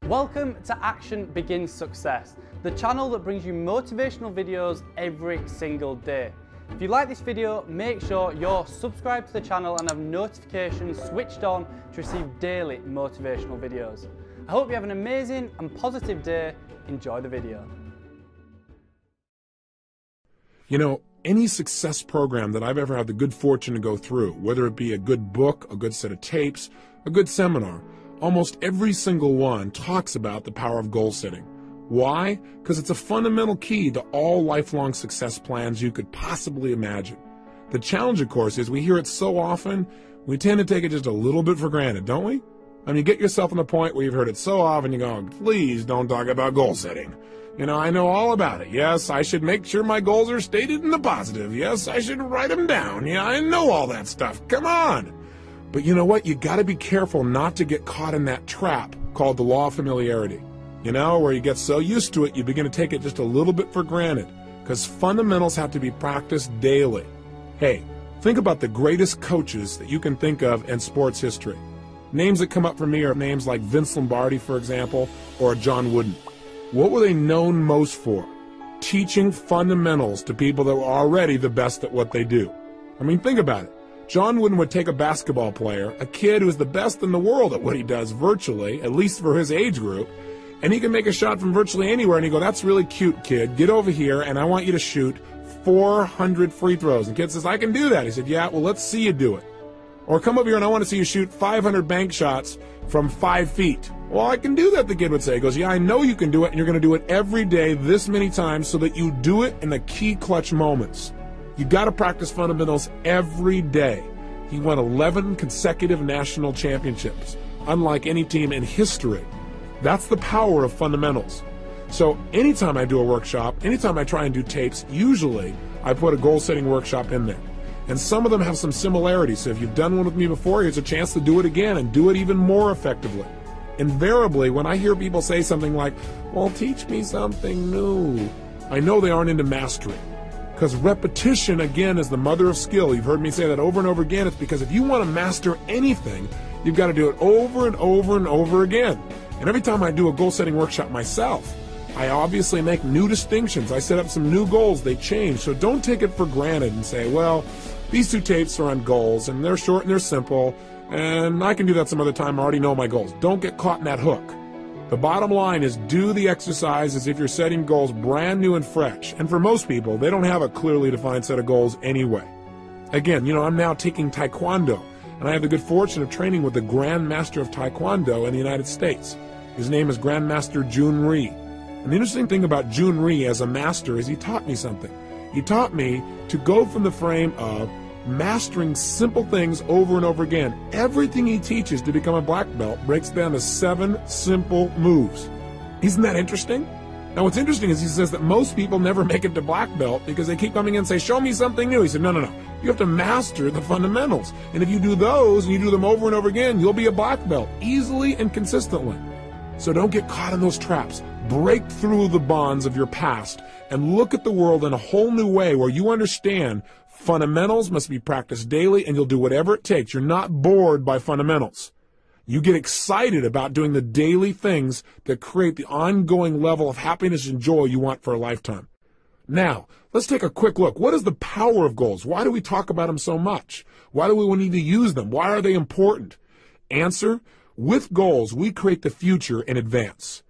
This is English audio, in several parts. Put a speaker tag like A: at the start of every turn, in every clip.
A: Welcome to Action Begins Success, the channel that brings you motivational videos every single day. If you like this video, make sure you're subscribed to the channel and have notifications switched on to receive daily motivational videos. I hope you have an amazing and positive day. Enjoy the video.
B: You know, any success program that I've ever had the good fortune to go through, whether it be a good book, a good set of tapes, a good seminar, almost every single one talks about the power of goal setting. Why? Because it's a fundamental key to all lifelong success plans you could possibly imagine. The challenge, of course, is we hear it so often, we tend to take it just a little bit for granted, don't we? I mean, you get yourself in the point where you've heard it so often, you go, please don't talk about goal setting. You know, I know all about it. Yes, I should make sure my goals are stated in the positive. Yes, I should write them down. Yeah, I know all that stuff. Come on. But you know what? You got to be careful not to get caught in that trap called the law of familiarity. You know, where you get so used to it, you begin to take it just a little bit for granted. Because fundamentals have to be practiced daily. Hey, think about the greatest coaches that you can think of in sports history. Names that come up for me are names like Vince Lombardi, for example, or John Wooden. What were they known most for? Teaching fundamentals to people that were already the best at what they do. I mean, think about it. John Wooden would take a basketball player, a kid who's the best in the world at what he does virtually, at least for his age group, and he can make a shot from virtually anywhere, and he'd go, that's really cute, kid. Get over here, and I want you to shoot 400 free throws. And the kid says, I can do that. He said, yeah, well, let's see you do it. Or come over here, and I want to see you shoot 500 bank shots from 5 feet. Well, I can do that, the kid would say. He goes, yeah, I know you can do it, and you're going to do it every day this many times so that you do it in the key clutch moments. You got to practice fundamentals every day. He won 11 consecutive national championships, unlike any team in history. That's the power of fundamentals. So anytime I do a workshop, anytime I try and do tapes, usually I put a goal-setting workshop in there. And some of them have some similarities. So if you've done one with me before, here's a chance to do it again and do it even more effectively. Invariably, when I hear people say something like, well, teach me something new, I know they aren't into mastery. Because repetition, again, is the mother of skill. You've heard me say that over and over again. It's because if you want to master anything, you've got to do it over and over and over again. And every time I do a goal-setting workshop myself, I obviously make new distinctions. I set up some new goals. They change. So don't take it for granted and say, well, these two tapes are on goals, and they're short and they're simple, and I can do that some other time. I already know my goals. Don't get caught in that hook. The bottom line is do the exercise as if you're setting goals brand new and fresh. And for most people, they don't have a clearly defined set of goals anyway. Again, you know, I'm now taking Taekwondo, and I have the good fortune of training with the Grand Master of Taekwondo in the United States. His name is Grandmaster Jun Rhee. And the interesting thing about Jun Rhee as a master is he taught me something. He taught me to go from the frame of mastering simple things over and over again. Everything he teaches to become a black belt breaks down to 7 simple moves. Isn't that interesting? Now what's interesting is he says that most people never make it to black belt because they keep coming in and say, show me something new. He said, no. You have to master the fundamentals. And if you do those and you do them over and over again, you'll be a black belt easily and consistently. So don't get caught in those traps. Break through the bonds of your past and look at the world in a whole new way where you understand fundamentals must be practiced daily, and you'll do whatever it takes. You're not bored by fundamentals. You get excited about doing the daily things that create the ongoing level of happiness and joy you want for a lifetime. Now, let's take a quick look. What is the power of goals? Why do we talk about them so much? Why do we need to use them? Why are they important? Answer, with goals, we create the future in advance.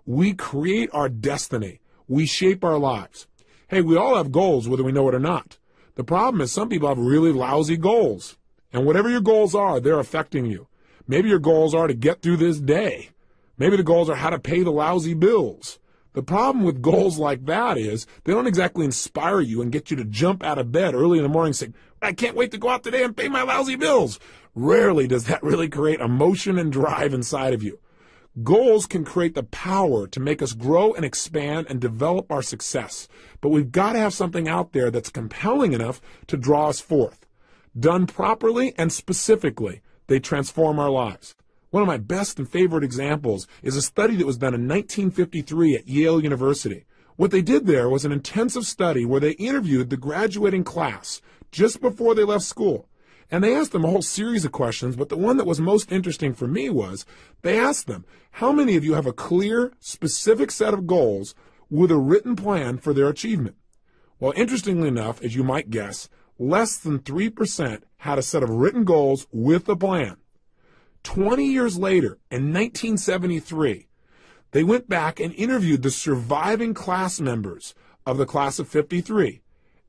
B: We create our destiny. We shape our lives. Hey, we all have goals, whether we know it or not. The problem is some people have really lousy goals. And whatever your goals are, they're affecting you. Maybe your goals are to get through this day. Maybe the goals are how to pay the lousy bills. The problem with goals like that is they don't exactly inspire you and get you to jump out of bed early in the morning saying, I can't wait to go out today and pay my lousy bills. Rarely does that really create emotion and drive inside of you. Goals can create the power to make us grow and expand and develop our success. But we've got to have something out there that's compelling enough to draw us forth. Done properly and specifically, they transform our lives. One of my best and favorite examples is a study that was done in 1953 at Yale University. What they did there was an intensive study where they interviewed the graduating class just before they left school. And they asked them a whole series of questions, but the one that was most interesting for me was they asked them, how many of you have a clear, specific set of goals with a written plan for their achievement? Well, interestingly enough, as you might guess, less than 3% had a set of written goals with a plan. 20 years later, in 1973, they went back and interviewed the surviving class members of the class of 53.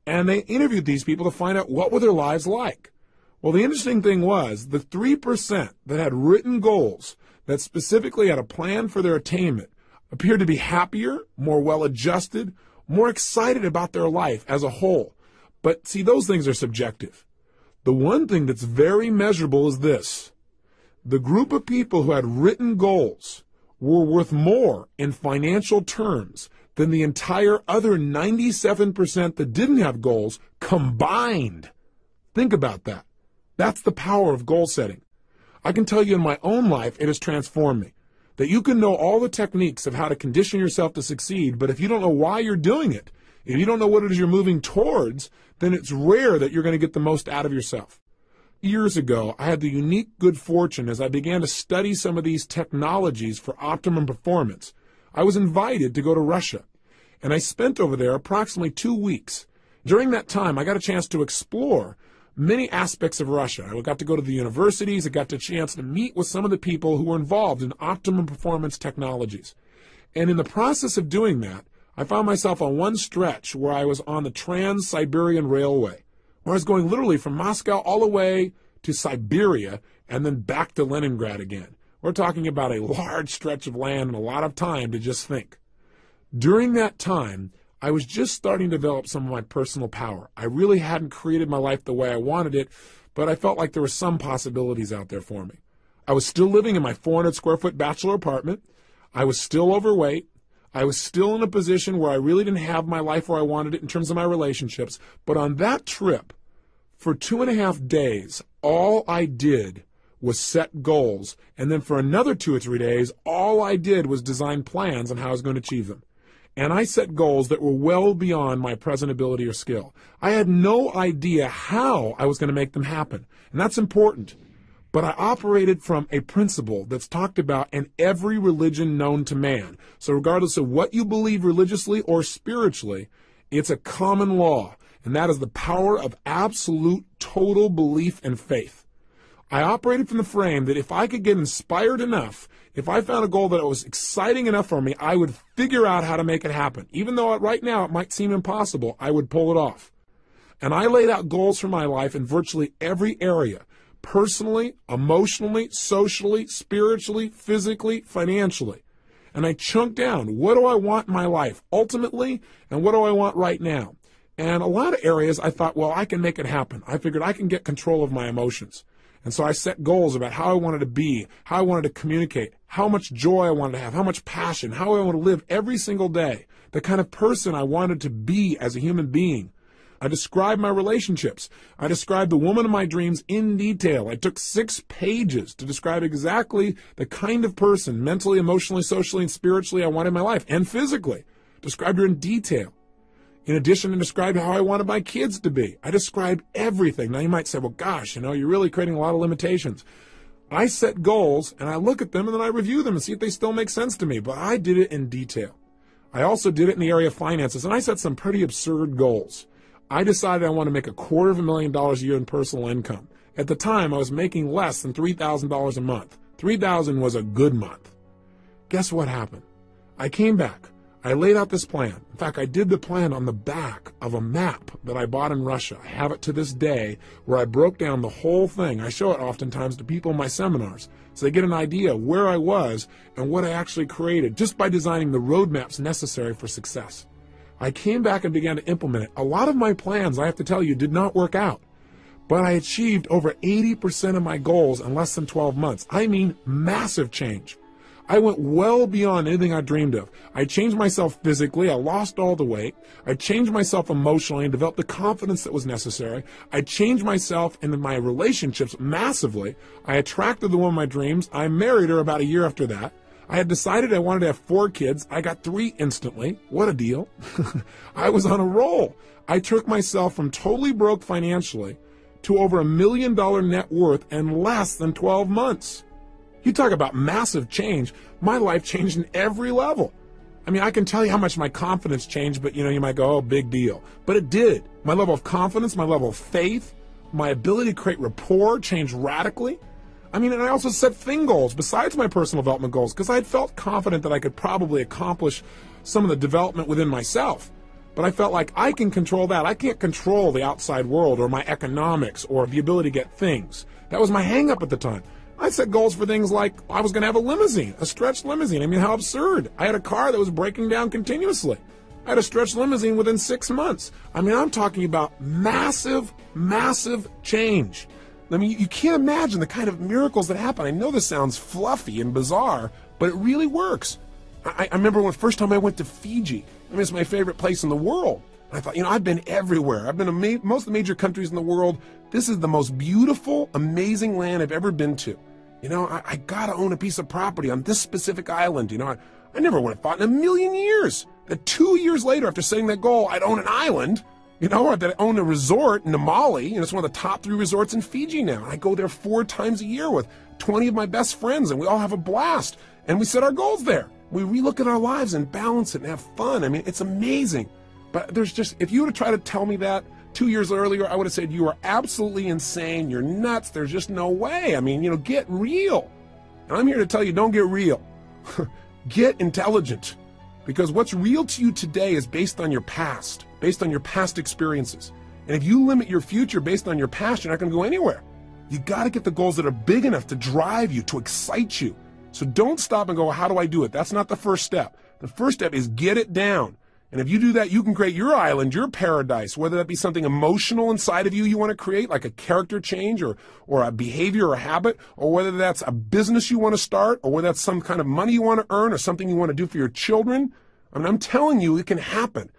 B: And they interviewed these people to find out what were their lives like. Well, the interesting thing was the 3% that had written goals that specifically had a plan for their attainment appeared to be happier, more well-adjusted, more excited about their life as a whole. But see, those things are subjective. The one thing that's very measurable is this. The group of people who had written goals were worth more in financial terms than the entire other 97% that didn't have goals combined. Think about that. That's the power of goal setting. I can tell you in my own life, it has transformed me. That you can know all the techniques of how to condition yourself to succeed, but if you don't know why you're doing it, if you don't know what it is you're moving towards, then it's rare that you're going to get the most out of yourself. Years ago, I had the unique good fortune as I began to study some of these technologies for optimum performance. I was invited to go to Russia, and I spent over there approximately 2 weeks. During that time, I got a chance to explore many aspects of Russia. I got to go to the universities. I got the chance to meet with some of the people who were involved in optimum performance technologies. And in the process of doing that, I found myself on one stretch where I was on the Trans-Siberian Railway, where I was going literally from Moscow all the way to Siberia and then back to Leningrad again. We're talking about a large stretch of land and a lot of time to just think. During that time, I was just starting to develop some of my personal power. I really hadn't created my life the way I wanted it, but I felt like there were some possibilities out there for me. I was still living in my 400 square foot bachelor apartment. I was still overweight. I was still in a position where I really didn't have my life where I wanted it in terms of my relationships. But on that trip, for 2.5 days, all I did was set goals. And then for another 2 or 3 days, all I did was design plans on how I was going to achieve them. And I set goals that were well beyond my present ability or skill. I had no idea how I was going to make them happen. And that's important. But I operated from a principle that's talked about in every religion known to man. So regardless of what you believe religiously or spiritually, it's a common law. And that is the power of absolute total belief and faith. I operated from the frame that if I could get inspired enough, if I found a goal that was exciting enough for me, I would figure out how to make it happen. Even though right now it might seem impossible, I would pull it off. And I laid out goals for my life in virtually every area, personally, emotionally, socially, spiritually, physically, financially. And I chunked down, what do I want in my life ultimately, and what do I want right now? And a lot of areas I thought, well, I can make it happen. I figured I can get control of my emotions. And so I set goals about how I wanted to be, how I wanted to communicate, how much joy I wanted to have, how much passion, how I want to live every single day, the kind of person I wanted to be as a human being. I described my relationships. I described the woman of my dreams in detail. I took 6 pages to describe exactly the kind of person, mentally, emotionally, socially, and spiritually I wanted in my life, and physically. Described her in detail. In addition, I described how I wanted my kids to be. I described everything. Now you might say, well, gosh, you're really creating a lot of limitations. I set goals, and I look at them, and then I review them and see if they still make sense to me. But I did it in detail. I also did it in the area of finances, and I set some pretty absurd goals. I decided I wanted to make $250,000 a year in personal income. At the time, I was making less than $3,000 a month. $3,000 was a good month. Guess what happened? I came back. I laid out this plan. In fact, I did the plan on the back of a map that I bought in Russia. I have it to this day where I broke down the whole thing. I show it oftentimes to people in my seminars so they get an idea where I was and what I actually created just by designing the roadmaps necessary for success. I came back and began to implement it. A lot of my plans, I have to tell you, did not work out. But I achieved over 80% of my goals in less than 12 months. I mean, massive change. I went well beyond anything I dreamed of. I changed myself physically. I lost all the weight. I changed myself emotionally and developed the confidence that was necessary. I changed myself in my relationships massively. I attracted the woman of my dreams. I married her about a year after that. I had decided I wanted to have 4 kids. I got 3 instantly. What a deal. I was on a roll. I took myself from totally broke financially to over $1 million net worth in less than 12 months. You talk about massive change. My life changed in every level. I mean, I can tell you how much my confidence changed, but you might go, oh, big deal. But it did. My level of confidence, my level of faith, my ability to create rapport changed radically. I mean, and I also set thing goals besides my personal development goals because I had felt confident that I could probably accomplish some of the development within myself. But I felt like I can control that. I can't control the outside world or my economics or the ability to get things. That was my hang-up at the time. I set goals for things like I was going to have a limousine, a stretched limousine. I mean, how absurd. I had a car that was breaking down continuously. I had a stretched limousine within 6 months. I mean, I'm talking about massive, massive change. I mean, you can't imagine the kind of miracles that happen. I know this sounds fluffy and bizarre, but it really works. I remember when the first time I went to Fiji. I mean, it's my favorite place in the world. I thought, I've been everywhere. I've been to most of the major countries in the world. This is the most beautiful, amazing land I've ever been to. I got to own a piece of property on this specific island. I never would have thought in a million years that 2 years later, after setting that goal, I'd own an island, or that I own a resort in Namali. It's one of the top 3 resorts in Fiji now. I go there 4 times a year with 20 of my best friends, and we all have a blast. And we set our goals there. We relook at our lives and balance it and have fun. I mean, it's amazing. But if you were to try to tell me that 2 years earlier, I would have said, you are absolutely insane. You're nuts. There's just no way. I mean, get real. And I'm here to tell you, don't get real. Get intelligent. Because what's real to you today is based on your past experiences. And if you limit your future based on your past, you're not going to go anywhere. You got to get the goals that are big enough to drive you, to excite you. So don't stop and go, how do I do it? That's not the first step. The first step is get it down. And if you do that, you can create your island, your paradise, whether that be something emotional inside of you want to create, like a character change or a behavior or a habit, or whether that's a business you want to start, or whether that's some kind of money you want to earn or something you want to do for your children. I mean, I'm telling you, it can happen.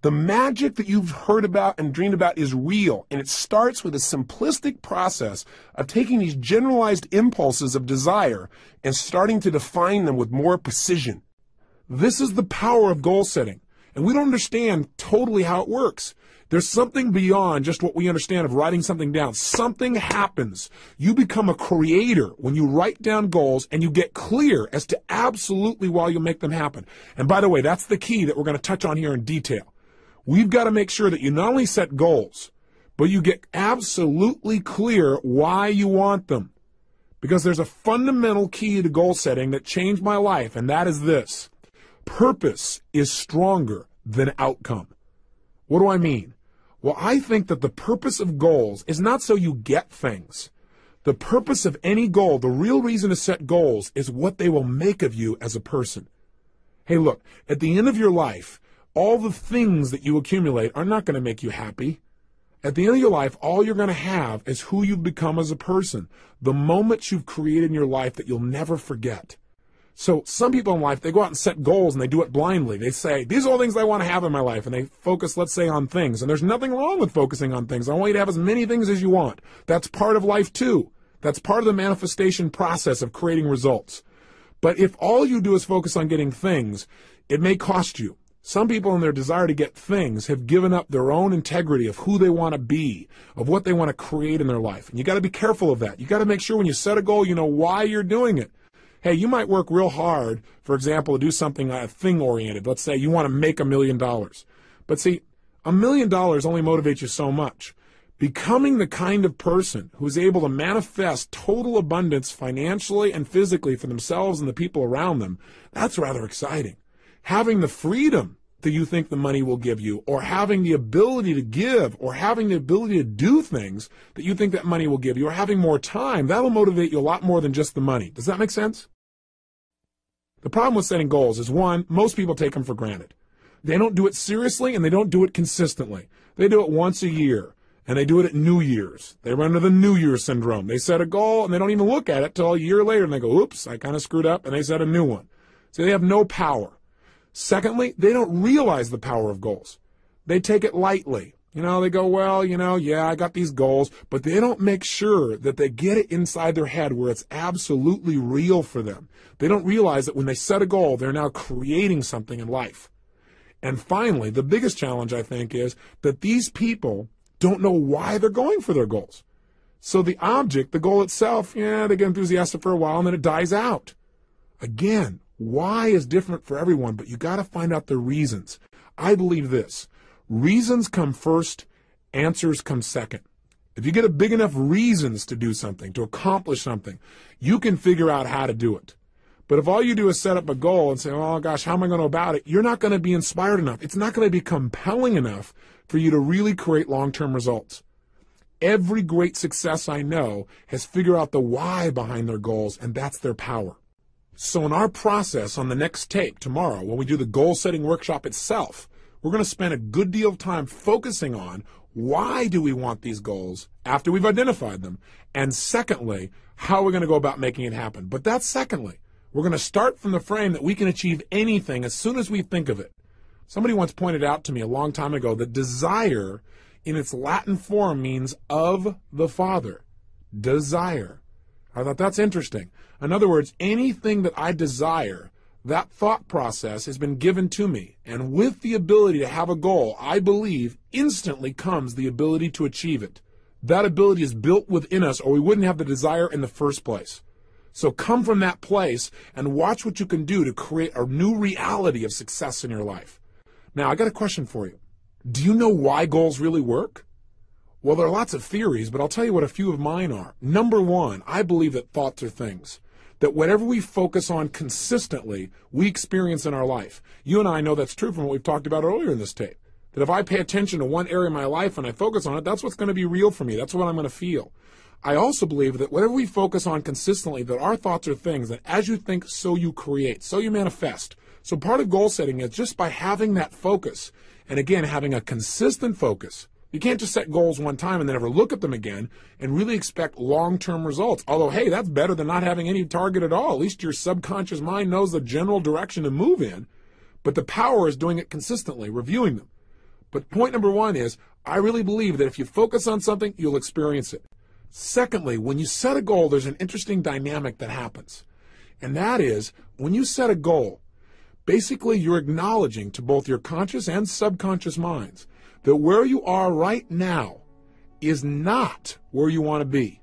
B: The magic that you've heard about and dreamed about is real, and it starts with a simplistic process of taking these generalized impulses of desire and starting to define them with more precision. This is the power of goal setting, and we don't understand totally how it works. There's something beyond just what we understand of writing something down. Something happens. You become a creator when you write down goals and you get clear as to absolutely why you make them happen. And by the way, that's the key that we're going to touch on here in detail. We've got to make sure that you not only set goals, but you get absolutely clear why you want them. Because there's a fundamental key to goal setting that changed my life, and that is this. Purpose is stronger than outcome. What do I mean? Well, I think that the purpose of goals is not so you get things. The purpose of any goal, the real reason to set goals, is what they will make of you as a person. Hey, look, at the end of your life, all the things that you accumulate are not going to make you happy. At the end of your life, all you're going to have is who you've become as a person, the moments you've created in your life that you'll never forget. So some people in life, they go out and set goals and they do it blindly. They say, these are all things I want to have in my life. And they focus, let's say, on things. And there's nothing wrong with focusing on things. I want you to have as many things as you want. That's part of life too. That's part of the manifestation process of creating results. But if all you do is focus on getting things, it may cost you. Some people in their desire to get things have given up their own integrity of who they want to be, of what they want to create in their life. And you got to be careful of that. You got to make sure when you set a goal, you know why you're doing it. Hey, you might work real hard, for example, to do something thing-oriented. Let's say you want to make $1 million. But see, $1 million only motivates you so much. Becoming the kind of person who's able to manifest total abundance financially and physically for themselves and the people around them, that's rather exciting. Having the freedom that you think the money will give you, or having the ability to give, or having the ability to do things that you think that money will give you, or having more time, that'll motivate you a lot more than just the money. Does that make sense? The problem with setting goals is, one, most people take them for granted. They don't do it seriously, and they don't do it consistently. They do it once a year, and they do it at New Year's. They run into the New Year syndrome. They set a goal, and they don't even look at it till a year later, and they go, oops, I kind of screwed up, and they set a new one. So they have no power. Secondly, they don't realize the power of goals. They take it lightly. They go, well, yeah, I got these goals, but they don't make sure that they get it inside their head where it's absolutely real for them. They don't realize that when they set a goal, they're now creating something in life. And finally, the biggest challenge, I think, is that these people don't know why they're going for their goals. So the object, the goal itself, yeah, they get enthusiastic for a while and then it dies out. Again, why is different for everyone, but you got to find out the reasons. I believe this. Reasons come first, answers come second. If you get a big enough reasons to do something, to accomplish something, you can figure out how to do it. But if all you do is set up a goal and say, oh gosh, how am I going to go about it? You're not going to be inspired enough. It's not going to be compelling enough for you to really create long-term results. Every great success I know has figured out the why behind their goals, and that's their power. So in our process on the next tape tomorrow, when we do the goal-setting workshop itself, we're going to spend a good deal of time focusing on why do we want these goals after we've identified them, and secondly, how we're going to go about making it happen. But that's secondly. We're going to start from the frame that we can achieve anything as soon as we think of it. Somebody once pointed out to me a long time ago that desire in its Latin form means of the Father. Desire. I thought that's interesting. In other words, anything that I desire, that thought process has been given to me. And with the ability to have a goal, I believe instantly comes the ability to achieve it. That ability is built within us, or we wouldn't have the desire in the first place. So come from that place and watch what you can do to create a new reality of success in your life. Now, I got a question for you. Do you know why goals really work? Well, there are lots of theories, but I'll tell you what a few of mine are. Number one, I believe that thoughts are things. That whatever we focus on consistently, we experience in our life. You and I know that's true from what we've talked about earlier in this tape. That if I pay attention to one area of my life and I focus on it, that's what's going to be real for me. That's what I'm going to feel. I also believe that whatever we focus on consistently, that our thoughts are things that as you think, so you create, so you manifest. So part of goal setting is just by having that focus, and again, having a consistent focus. You can't just set goals one time and then never look at them again and really expect long-term results. Although, hey, that's better than not having any target at all. At least your subconscious mind knows the general direction to move in. But the power is doing it consistently, reviewing them. But point number one is, I really believe that if you focus on something, you'll experience it. Secondly, when you set a goal, there's an interesting dynamic that happens. And that is, when you set a goal, basically you're acknowledging to both your conscious and subconscious minds that where you are right now is not where you want to be,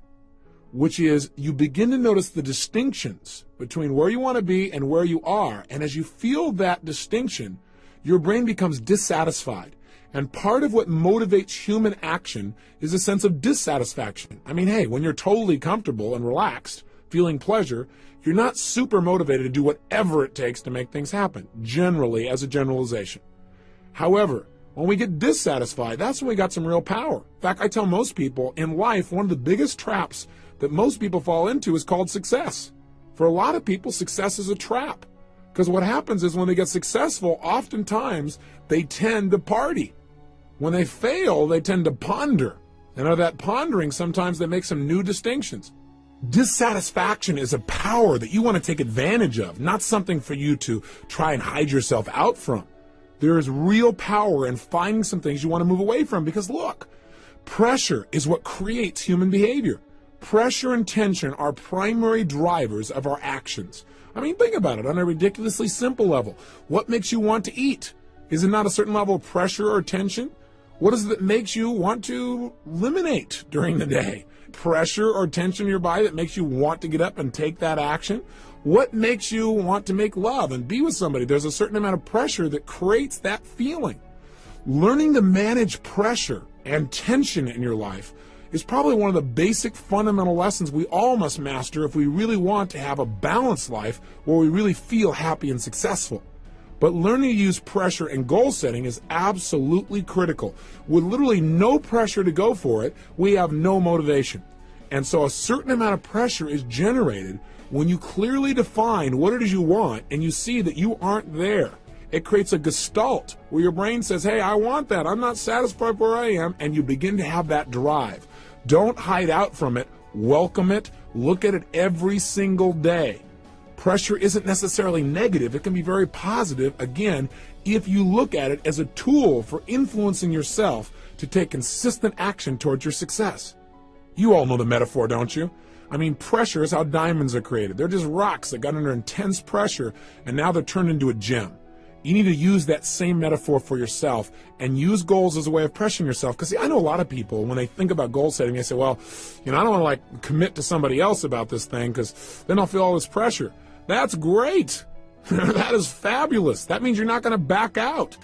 B: which is you begin to notice the distinctions between where you want to be and where you are. And as you feel that distinction, your brain becomes dissatisfied. And part of what motivates human action is a sense of dissatisfaction. I mean, hey, when you're totally comfortable and relaxed, feeling pleasure, you're not super motivated to do whatever it takes to make things happen, generally as a generalization. However, when we get dissatisfied, that's when we got some real power. In fact, I tell most people in life, one of the biggest traps that most people fall into is called success. For a lot of people, success is a trap. Because what happens is when they get successful, oftentimes they tend to party. When they fail, they tend to ponder. And out of that pondering, sometimes they make some new distinctions. Dissatisfaction is a power that you want to take advantage of, not something for you to try and hide yourself out from. There is real power in finding some things you want to move away from because, look, pressure is what creates human behavior. Pressure and tension are primary drivers of our actions. I mean, think about it on a ridiculously simple level. What makes you want to eat? Is it not a certain level of pressure or tension? What is it that makes you want to eliminate during the day? Pressure or tension in your body that makes you want to get up and take that action? What makes you want to make love and be with somebody? There's a certain amount of pressure that creates that feeling. Learning to manage pressure and tension in your life is probably one of the basic fundamental lessons we all must master if we really want to have a balanced life where we really feel happy and successful. But learning to use pressure and goal setting is absolutely critical. With literally no pressure to go for it, we have no motivation. And so a certain amount of pressure is generated when you clearly define what it is you want and you see that you aren't there. It creates a gestalt where your brain says, hey, I want that. I'm not satisfied where I am. And you begin to have that drive. Don't hide out from it. Welcome it. Look at it every single day. Pressure isn't necessarily negative. It can be very positive, again, if you look at it as a tool for influencing yourself to take consistent action towards your success. You all know the metaphor, don't you? I mean, pressure is how diamonds are created. They're just rocks that got under intense pressure, and now they're turned into a gem. You need to use that same metaphor for yourself and use goals as a way of pressuring yourself. Because, see, I know a lot of people, when they think about goal setting, they say, well, I don't want to, commit to somebody else about this thing because then I'll feel all this pressure. That's great. That is fabulous. That means you're not going to back out.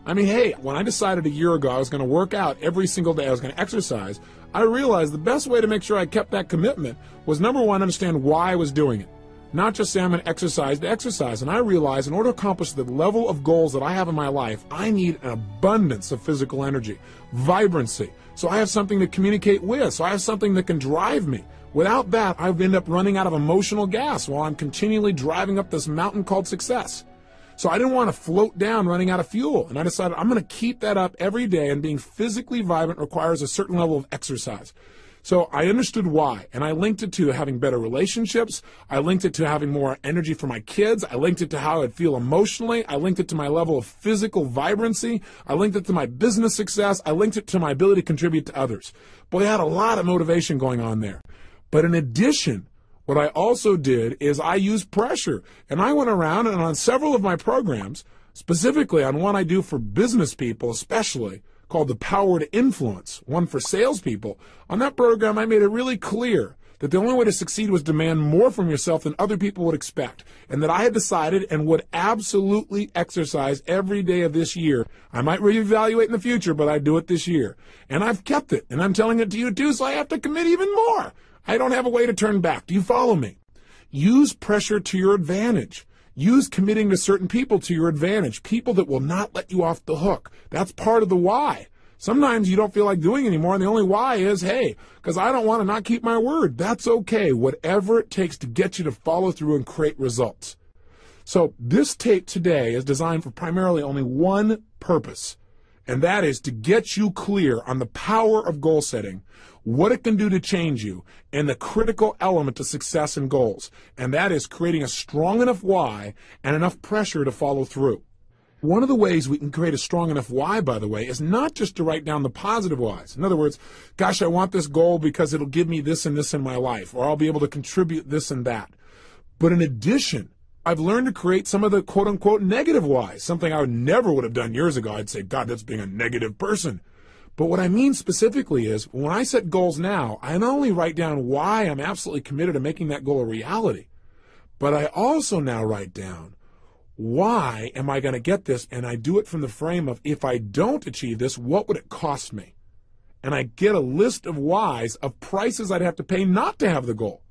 B: Hey, when I decided a year ago I was going to work out every single day, I was going to exercise, I realized the best way to make sure I kept that commitment was, number one, understand why I was doing it. Not just say I'm going to exercise. And I realized in order to accomplish the level of goals that I have in my life, I need an abundance of physical energy, vibrancy. So I have something to communicate with. So I have something that can drive me. Without that, I end up running out of emotional gas while I'm continually driving up this mountain called success. So I didn't want to float down running out of fuel. And I decided I'm going to keep that up every day, and being physically vibrant requires a certain level of exercise. So I understood why, and I linked it to having better relationships. I linked it to having more energy for my kids. I linked it to how I'd feel emotionally. I linked it to my level of physical vibrancy. I linked it to my business success. I linked it to my ability to contribute to others. Boy, I had a lot of motivation going on there. But in addition, what I also did is I used pressure, and I went around and on several of my programs, specifically on one I do for business people especially, called The Power to Influence, one for salespeople. On that program, I made it really clear that the only way to succeed was demand more from yourself than other people would expect, and that I had decided and would absolutely exercise every day of this year. I might reevaluate in the future, but I'd do it this year. And I've kept it, and I'm telling it to you too, so I have to commit even more. I don't have a way to turn back. Do you follow me? Use pressure to your advantage. Use committing to certain people to your advantage, people that will not let you off the hook. That's part of the why. Sometimes you don't feel like doing anymore, and the only why is, hey, because I don't want to not keep my word. That's okay, whatever it takes to get you to follow through and create results. So this tape today is designed for primarily only one purpose, and that is to get you clear on the power of goal setting, what it can do to change you, and the critical element to success and goals, and that is creating a strong enough why and enough pressure to follow through. One of the ways we can create a strong enough why, by the way, is not just to write down the positive whys. In other words, gosh, I want this goal because it'll give me this and this in my life, or I'll be able to contribute this and that. But in addition, I've learned to create some of the quote-unquote negative whys, something I never would have done years ago. I'd say, God, that's being a negative person. But what I mean specifically is, when I set goals now, I not only write down why I'm absolutely committed to making that goal a reality, but I also now write down, why am I going to get this? And I do it from the frame of, if I don't achieve this, what would it cost me? And I get a list of whys, of prices I'd have to pay not to have the goal.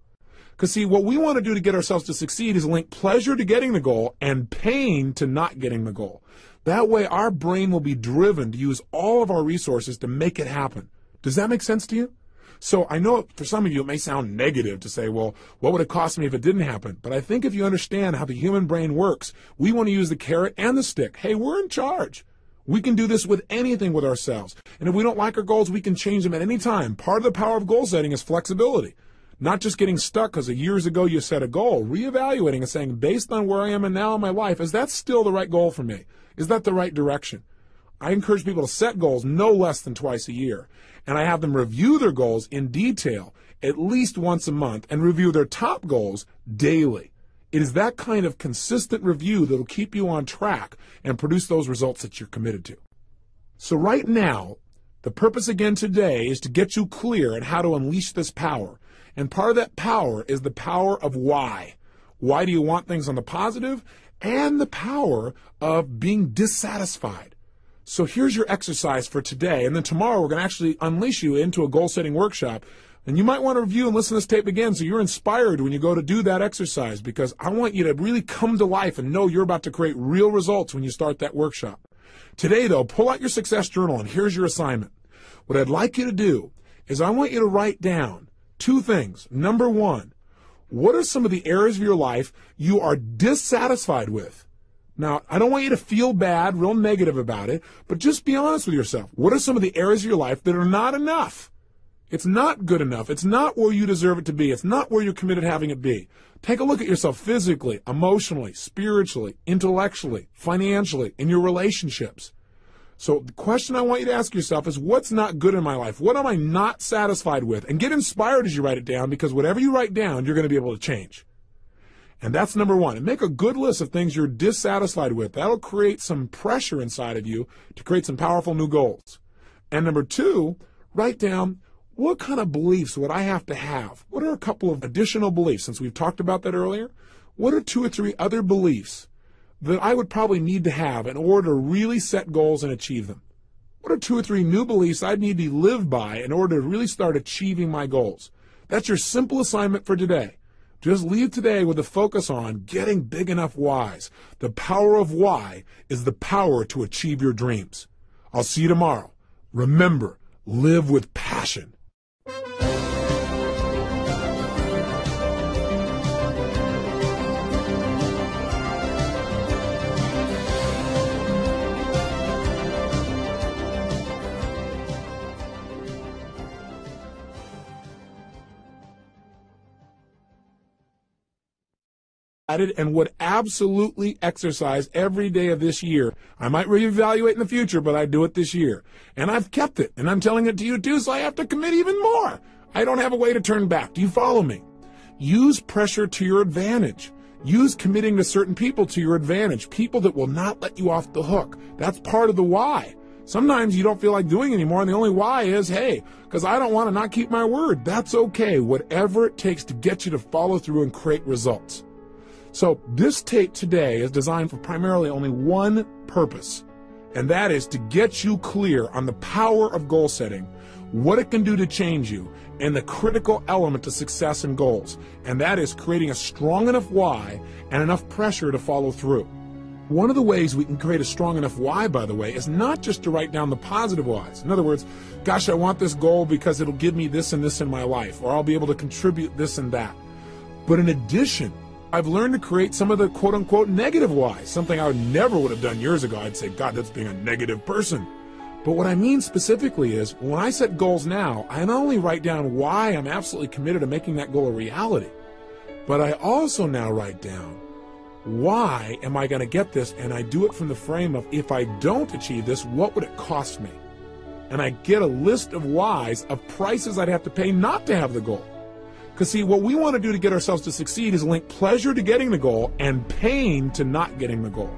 B: Because, see, what we want to do to get ourselves to succeed is link pleasure to getting the goal and pain to not getting the goal. That way, our brain will be driven to use all of our resources to make it happen. Does that make sense to you? So I know for some of you it may sound negative to say, well, what would it cost me if it didn't happen? But I think if you understand how the human brain works, we want to use the carrot and the stick. Hey, we're in charge. We can do this with anything with ourselves. And if we don't like our goals, we can change them at any time. Part of the power of goal setting is flexibility. Not just getting stuck because years ago you set a goal, reevaluating and saying, based on where I am and now in my life, is that still the right goal for me? Is that the right direction? I encourage people to set goals no less than twice a year. And I have them review their goals in detail at least once a month and review their top goals daily. It is that kind of consistent review that will keep you on track and produce those results that you're committed to. So right now, the purpose again today is to get you clear on how to unleash this power. And part of that power is the power of why. Why do you want things on the positive? And the power of being dissatisfied. So here's your exercise for today. And then tomorrow we're going to actually unleash you into a goal-setting workshop. And you might want to review and listen to this tape again so you're inspired when you go to do that exercise, because I want you to really come to life and know you're about to create real results when you start that workshop. Today, though, pull out your success journal, and here's your assignment. What I'd like you to do is I want you to write down two things. Number one, what are some of the areas of your life you are dissatisfied with? Now, I don't want you to feel bad, real negative about it, but just be honest with yourself. What are some of the areas of your life that are not enough? It's not good enough. It's not where you deserve it to be. It's not where you're committed to having it be. Take a look at yourself physically, emotionally, spiritually, intellectually, financially, in your relationships. So the question I want you to ask yourself is, what's not good in my life? What am I not satisfied with? And get inspired as you write it down, because whatever you write down, you're going to be able to change. And that's number one. And make a good list of things you're dissatisfied with. That'll create some pressure inside of you to create some powerful new goals. And number two, write down, what kind of beliefs would I have to have? What are a couple of additional beliefs, since we've talked about that earlier? What are 2 or 3 other beliefs that I would probably need to have in order to really set goals and achieve them? What are 2 or 3 new beliefs I'd need to live by in order to really start achieving my goals? That's your simple assignment for today. Just leave today with a focus on getting big enough whys. The power of why is the power to achieve your dreams. I'll see you tomorrow. Remember, live with passion. And would absolutely exercise every day of this year. I might reevaluate in the future, but I do it this year. And I've kept it, and I'm telling it to you too, so I have to commit even more. I don't have a way to turn back. Do you follow me? Use pressure to your advantage. Use committing to certain people to your advantage, people that will not let you off the hook. That's part of the why. Sometimes you don't feel like doing anymore, and the only why is, hey, because I don't want to not keep my word. That's okay, whatever it takes to get you to follow through and create results. So this tape today is designed for primarily only one purpose, and that is to get you clear on the power of goal setting, what it can do to change you, and the critical element to success and goals, and that is creating a strong enough why and enough pressure to follow through. One of the ways we can create a strong enough why, by the way, is not just to write down the positive whys. In other words, gosh, I want this goal because it'll give me this and this in my life, or I'll be able to contribute this and that. But in addition, I've learned to create some of the quote-unquote negative whys, something I never would have done years ago. I'd say, God, that's being a negative person. But what I mean specifically is, when I set goals now, I not only write down why I'm absolutely committed to making that goal a reality, but I also now write down, why am I going to get this? And I do it from the frame of, if I don't achieve this, what would it cost me? And I get a list of whys, of prices I'd have to pay not to have the goal. Because see, what we want to do to get ourselves to succeed is link pleasure to getting the goal and pain to not getting the goal.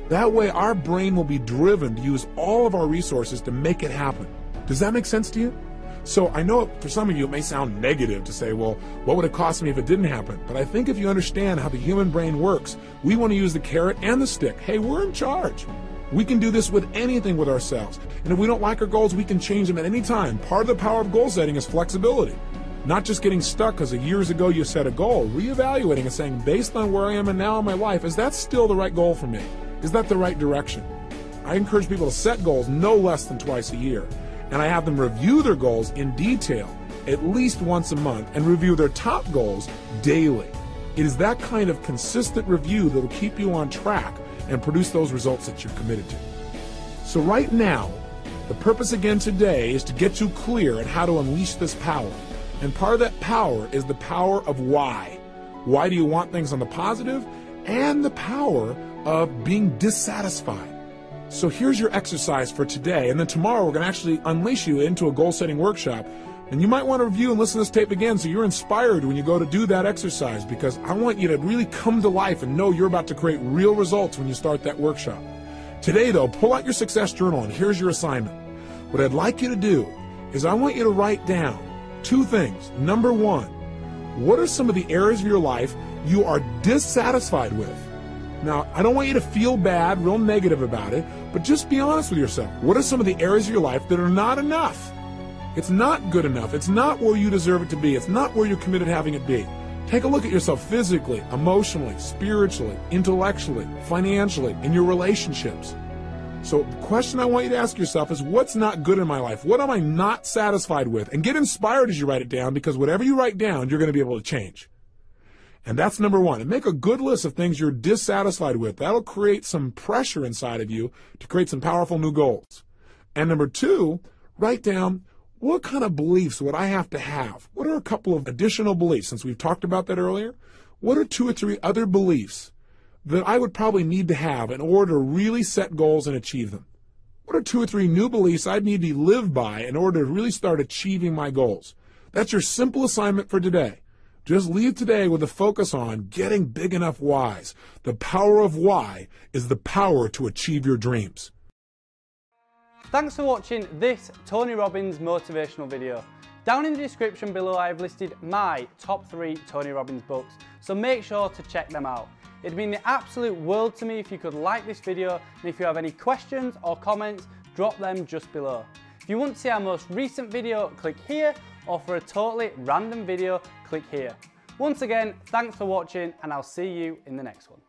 B: That way our brain will be driven to use all of our resources to make it happen. Does that make sense to you? So I know for some of you it may sound negative to say, well, what would it cost me if it didn't happen? But I think if you understand how the human brain works, we want to use the carrot and the stick. Hey, we're in charge. We can do this with anything with ourselves. And if we don't like our goals, we can change them at any time. Part of the power of goal setting is flexibility. Not just getting stuck because years ago you set a goal, reevaluating and saying, based on where I am and now in my life, is that still the right goal for me? Is that the right direction? I encourage people to set goals no less than twice a year. And I have them review their goals in detail at least once a month and review their top goals daily. It is that kind of consistent review that will keep you on track and produce those results that you're committed to. So right now, the purpose again today is to get you clear on how to unleash this power. And part of that power is the power of why. Why do you want things on the positive? And the power of being dissatisfied. So here's your exercise for today. And then tomorrow we're going to actually unleash you into a goal-setting workshop. And you might want to review and listen to this tape again so you're inspired when you go to do that exercise, because I want you to really come to life and know you're about to create real results when you start that workshop. Today, though, pull out your success journal, and here's your assignment. What I'd like you to do is I want you to write down 2 things. Number 1, what are some of the areas of your life you are dissatisfied with? Now, I don't want you to feel bad, real negative about it, but just be honest with yourself. What are some of the areas of your life that are not enough? It's not good enough. It's not where you deserve it to be. It's not where you're committed to having it be. Take a look at yourself physically, emotionally, spiritually, intellectually, financially, in your relationships. So the question I want you to ask yourself is, what's not good in my life? What am I not satisfied with? And get inspired as you write it down, because whatever you write down, you're going to be able to change. And that's number 1. And make a good list of things you're dissatisfied with. That'll create some pressure inside of you to create some powerful new goals. And number 2, write down, what kind of beliefs would I have to have? What are a couple of additional beliefs, since we've talked about that earlier? What are 2 or 3 other beliefs that I would probably need to have in order to really set goals and achieve them? What are 2 or 3 new beliefs I'd need to live by in order to really start achieving my goals? That's your simple assignment for today. Just leave today with a focus on getting big enough whys. The power of why is the power to achieve your dreams.
A: Thanks for watching this Tony Robbins motivational video. Down in the description below I have listed my top 3 Tony Robbins books, so make sure to check them out. It'd mean the absolute world to me if you could like this video, and if you have any questions or comments, drop them just below. If you want to see our most recent video, click here, or for a totally random video, click here. Once again, thanks for watching, and I'll see you in the next one.